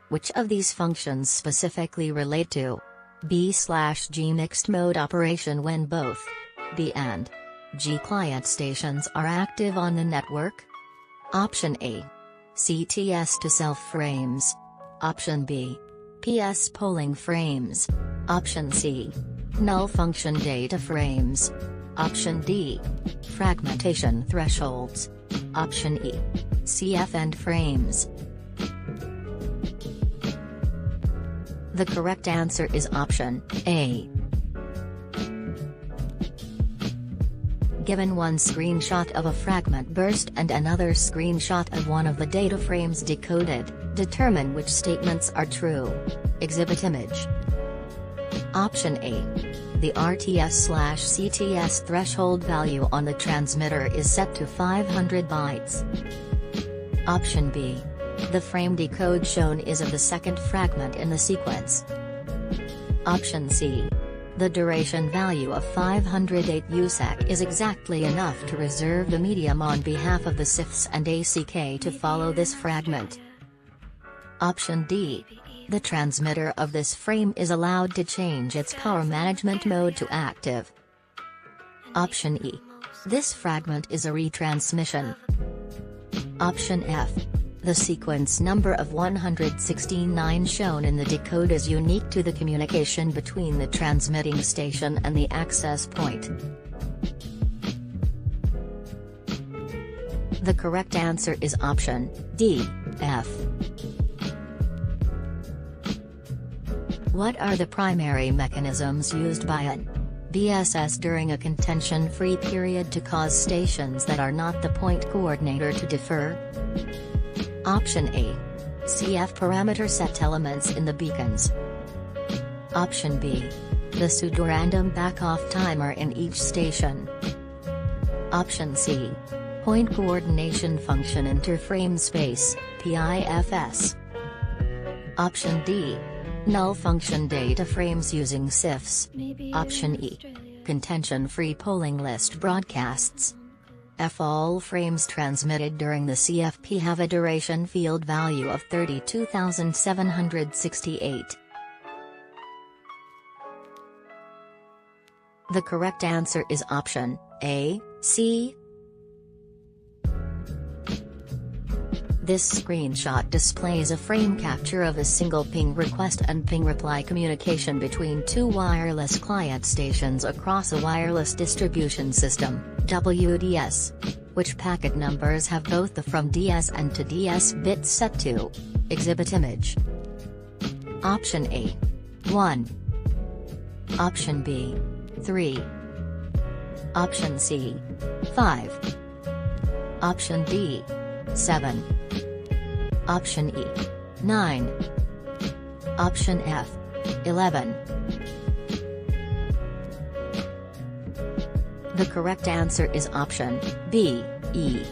Which of these functions specifically relate to B/G mixed mode operation when both B and G client stations are active on the network? Option A. CTS to self frames. Option B. PS polling frames. Option C. Null function data frames. Option D. Fragmentation thresholds. Option E. CF end frames. The correct answer is option A. Given one screenshot of a fragment burst and another screenshot of one of the data frames decoded, determine which statements are true. Exhibit image. Option A. The RTS/CTS threshold value on the transmitter is set to 500 bytes. Option B. The frame decode shown is of the second fragment in the sequence. Option C. The duration value of 508 USEC is exactly enough to reserve the medium on behalf of the CIFS and ACK to follow this fragment. Option D. The transmitter of this frame is allowed to change its power management mode to active. Option E. This fragment is a retransmission. Option F. The sequence number of 169 shown in the decode is unique to the communication between the transmitting station and the access point. The correct answer is option D, F. What are the primary mechanisms used by an BSS during a contention-free period to cause stations that are not the point coordinator to defer? Option A. CF parameter set elements in the beacons. Option B. The pseudorandom back-off timer in each station. Option C. Point coordination function interframe space, PIFS. Option D. Null function data frames using CIFS. Option E. Contention-free polling list broadcasts. F. All frames transmitted during the CFP have a duration field value of 32,768. The correct answer is option A, C. This screenshot displays a frame capture of a single ping request and ping reply communication between two wireless client stations across a wireless distribution system, WDS. Which packet numbers have both the from DS and to DS bits set to? Exhibit image. Option A. 1. Option B. 3. Option C. 5. Option D. 7. Option E. 9. Option F. 11. The correct answer is option B, E.